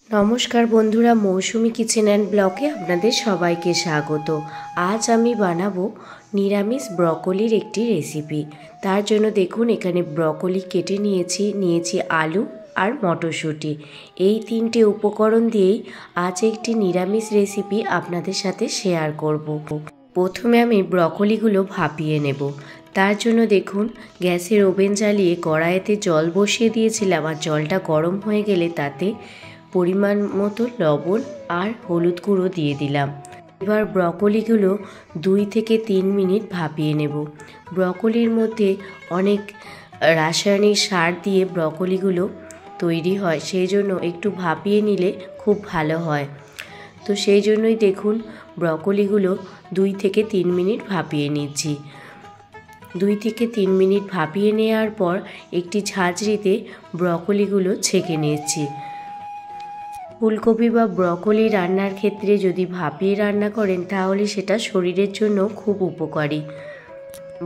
নমস্কার বন্ধুরা, মৌসুমি kitchen and ব্লগে আপনাদের সবাইকে স্বাগত। আজ আমি বানাবো নিরামিষ ব্রকলির একটি রেসিপি। তার জন্য দেখুন এখানে ব্রকলি কেটে নিয়েছি আলু আর মটরশুঁটি। এই তিনটে উপকরণ দিয়েই আজ একটি নিরামিষ রেসিপি আপনাদের সাথে শেয়ার করব। প্রথমে আমি ব্রকলিগুলো ভাপিয়ে নেব। তার জন্য দেখুন গ্যাসের ওভেন জ্বালিয়ে কড়াইতে জল বসিয়ে দিয়েছিলাম, আর জলটা গরম হয়ে গেলে তাতে পরিমাণ মতো লবণ আর হলুদ গুঁড়ো দিয়ে দিলাম। এবার ব্রকলিগুলো 2 থেকে 3 মিনিট ভাপিয়ে নেব। ব্রকলির মধ্যে অনেক রাসায়নিক সার দিয়ে ব্রকলিগুলো তৈরি হয়, সেই জন্য একটু ভাপিয়ে নিলে খুব ভালো হয়। তো সেই জন্যই দেখুন ব্রকলিগুলো 2 থেকে 3 মিনিট ভাপিয়ে নিচ্ছি। 2 থেকে 3 মিনিট ভাপিয়ে নেওয়ার পর একটি ঝাঁঝরিতে ব্রকলিগুলো ছেঁকে নিচ্ছি। ফুলকপি বা ব্রকলি রান্নার ক্ষেত্রে যদি ভাপিয়ে রান্না করেন তাহলে সেটা শরীরের জন্য খুব উপকারী।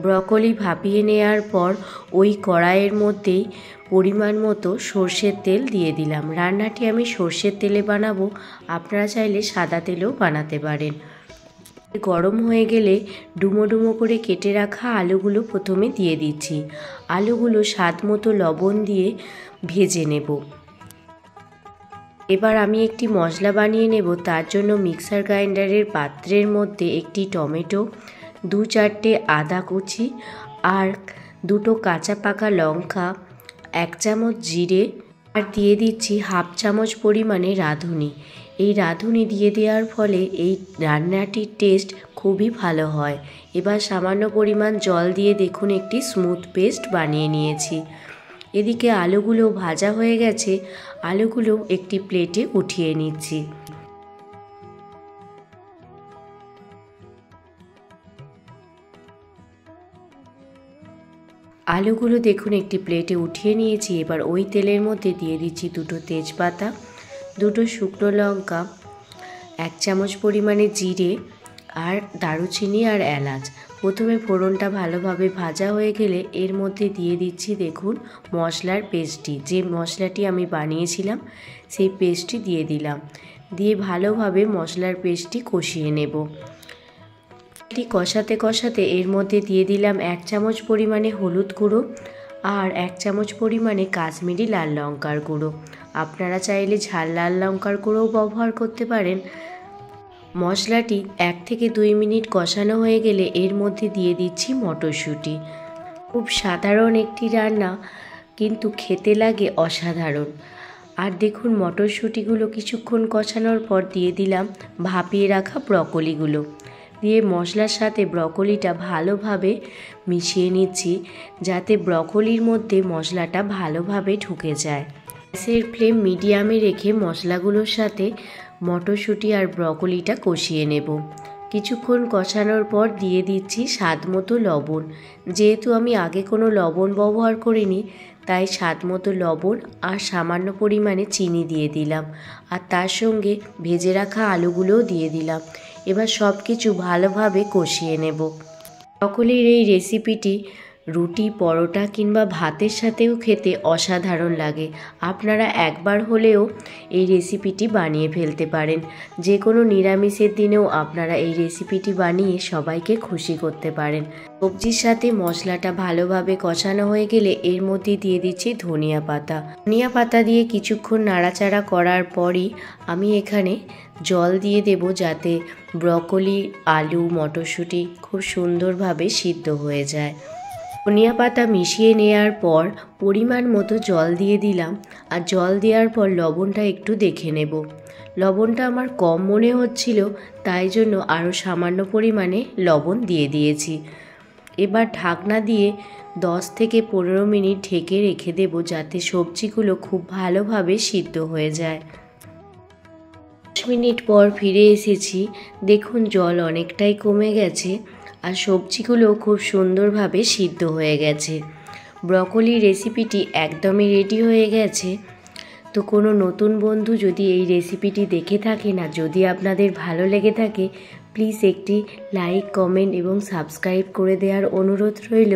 ব্রকলি ভাপিয়ে নেওয়ার পর ওই কড়াইয়ের মধ্যেই পরিমাণ মতো সর্ষের তেল দিয়ে দিলাম। রান্নাটি আমি সর্ষের তেলে বানাবো, আপনারা চাইলে সাদা তেলেও বানাতে পারেন। গরম হয়ে গেলে ডুমো ডুমো করে কেটে রাখা আলুগুলো প্রথমে দিয়ে দিচ্ছি। আলুগুলো স্বাদ মতো লবণ দিয়ে ভেজে নেব। এবার আমি একটি মশলা বানিয়ে নেব। তার জন্য মিক্সার গ্রাইন্ডারের পাত্রের মধ্যে একটি টমেটো, 2-4টে আদা কুচি আর 2টো কাঁচা পাকা লঙ্কা, 1 চামচ জিরে আর দিয়ে দিচ্ছি 1/2 চামচ পরিমাণে রাঁধুনি। এই রাঁধুনি দিয়ে দেওয়ার ফলে এই রান্নাটির টেস্ট খুবই ভালো হয়। এবার সামান্য পরিমাণ জল দিয়ে দেখুন একটি স্মুথ পেস্ট বানিয়ে নিয়েছি। এদিকে আলুগুলো ভাজা হয়ে গেছে, আলুগুলো একটি প্লেটে উঠিয়ে নিচ্ছি। আলুগুলো দেখুন একটি প্লেটে উঠিয়ে নিয়েছি। এবার ওই তেলের মধ্যে দিয়ে দিচ্ছি 2টো তেজপাতা, 2টো শুকনো লঙ্কা, 1 চামচ পরিমাণে জিরে আর দারুচিনি আর এলাচ। প্রথমে ফোড়নটা ভালোভাবে ভাজা হয়ে গেলে এর মধ্যে দিয়ে দিচ্ছি দেখুন মশলার পেস্টটি। যে মশলাটি আমি বানিয়েছিলাম সেই পেস্টটি দিয়ে দিলাম। দিয়ে ভালোভাবে মশলার পেস্টটি কষিয়ে নেব। এটি কষাতে কষাতে এর মধ্যে দিয়ে দিলাম 1 চামচ পরিমাণে হলুদ গুঁড়ো আর 1 চামচ পরিমাণে কাশ্মীরি লাল লঙ্কার গুঁড়ো। আপনারা চাইলে ঝাল লাল লঙ্কার গুঁড়োও ব্যবহার করতে পারেন। মশলাটি 1 থেকে 2 মিনিট কষানো হয়ে গেলে এর মধ্যে দিয়ে দিচ্ছি মটরশুঁটি। খুব সাধারণ একটি রান্না, কিন্তু খেতে লাগে অসাধারণ। আর দেখুন মটরশুঁটিগুলো কিছুক্ষণ কষানোর পর দিয়ে দিলাম ভাপিয়ে রাখা ব্রকলিগুলো। দিয়ে মশলার সাথে ব্রকলিটা ভালোভাবে মিশিয়ে নিচ্ছি, যাতে ব্রকলির মধ্যে মশলাটা ভালোভাবে ঢুকে যায়। গ্যাসের ফ্লেম মিডিয়ামে রেখে মশলাগুলোর সাথে মটরশুঁটি আর ব্রকলিটা কষিয়ে নেব। কিছুক্ষণ কষানোর পর দিয়ে দিচ্ছি স্বাদ মতো লবণ। যেহেতু আমি আগে কোনো লবণ ব্যবহার করিনি, তাই স্বাদ মতো লবণ আর সামান্য পরিমাণে চিনি দিয়ে দিলাম। আর তার সঙ্গে ভেজে রাখা আলুগুলোও দিয়ে দিলাম। এবার সব কিছু ভালোভাবে কষিয়ে নেব। ব্রকলির এই রেসিপিটি রুটি, পরোটা কিংবা ভাতের সাথেও খেতে অসাধারণ লাগে। আপনারা একবার হলেও এই রেসিপিটি বানিয়ে ফেলতে পারেন। যে কোনো নিরামিষের দিনেও আপনারা এই রেসিপিটি বানিয়ে সবাইকে খুশি করতে পারেন। সবজির সাথে মশলাটা ভালোভাবে কষানো হয়ে গেলে এর মধ্যে দিয়ে দিচ্ছি ধনিয়া পাতা। ধনিয়া পাতা দিয়ে কিছুক্ষণ নাড়াচাড়া করার পরই আমি এখানে জল দিয়ে দেব, যাতে ব্রকলি, আলু, মটরশুঁটি খুব সুন্দরভাবে সিদ্ধ হয়ে যায়। ধনিয়া পাতা মিশিয়ে নেওয়ার পর পরিমাণ মতো জল দিয়ে দিলাম। আর জল দেওয়ার পর লবণটা একটু দেখে নেব। লবণটা আমার কম মনে হচ্ছিল, তাই জন্য আরও সামান্য পরিমাণে লবণ দিয়ে দিয়েছি। এবার ঢাকনা দিয়ে 10 থেকে 15 মিনিট ঢেকে রেখে দেব, যাতে সবজিগুলো খুব ভালোভাবে সিদ্ধ হয়ে যায়। 10 মিনিট পর ফিরে এসেছি। দেখুন জল অনেকটাই কমে গেছে আর সবজিগুলো খুব সুন্দরভাবে সিদ্ধ হয়ে গেছে। ব্রকলি রেসিপিটি একদমই রেডি হয়ে গেছে। তো কোনো নতুন বন্ধু যদি এই রেসিপিটি দেখে থাকেন আর যদি আপনাদের ভালো লেগে থাকে, প্লিজ একটি লাইক, কমেন্ট এবং সাবস্ক্রাইব করে দেওয়ার অনুরোধ রইল।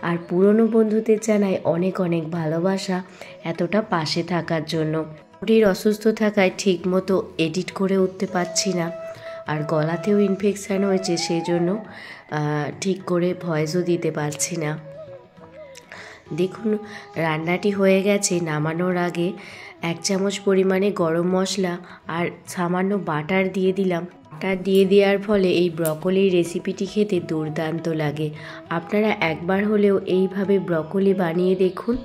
আর পুরনো বন্ধুদের জানাই অনেক অনেক ভালোবাসা এতটা পাশে থাকার জন্য। শরীর অসুস্থ থাকায় ঠিক মতো এডিট করে উঠতে পারছি না, আর গলাতেও ইনফেকশান হয়েছে, সেই জন্য ঠিক করে ভয়েসও দিতে পারছি না। দেখুন রান্নাটি হয়ে গেছে। নামানোর আগে 1 চামচ পরিমাণে গরম মশলা আর সামান্য বাটার দিয়ে দিলাম। বাটার দিয়ে দেওয়ার ফলে এই ব্রকলির রেসিপিটি খেতে দুর্দান্ত লাগে। আপনারা একবার হলেও এইভাবে ব্রকলি বানিয়ে দেখুন,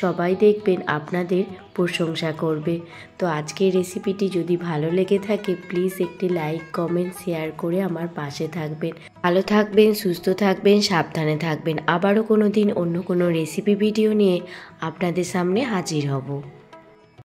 সবাই দেখবেন আপনাদের প্রশংসা করবে। তো আজকের রেসিপিটি যদি ভালো লেগে থাকে প্লিজ একটি লাইক, কমেন্ট, শেয়ার করে আমার পাশে থাকবেন। ভালো থাকবেন, সুস্থ থাকবেন, সাবধানে থাকবেন। আবারও কোনো দিন অন্য কোনো রেসিপি ভিডিও নিয়ে আপনাদের সামনে হাজির হব।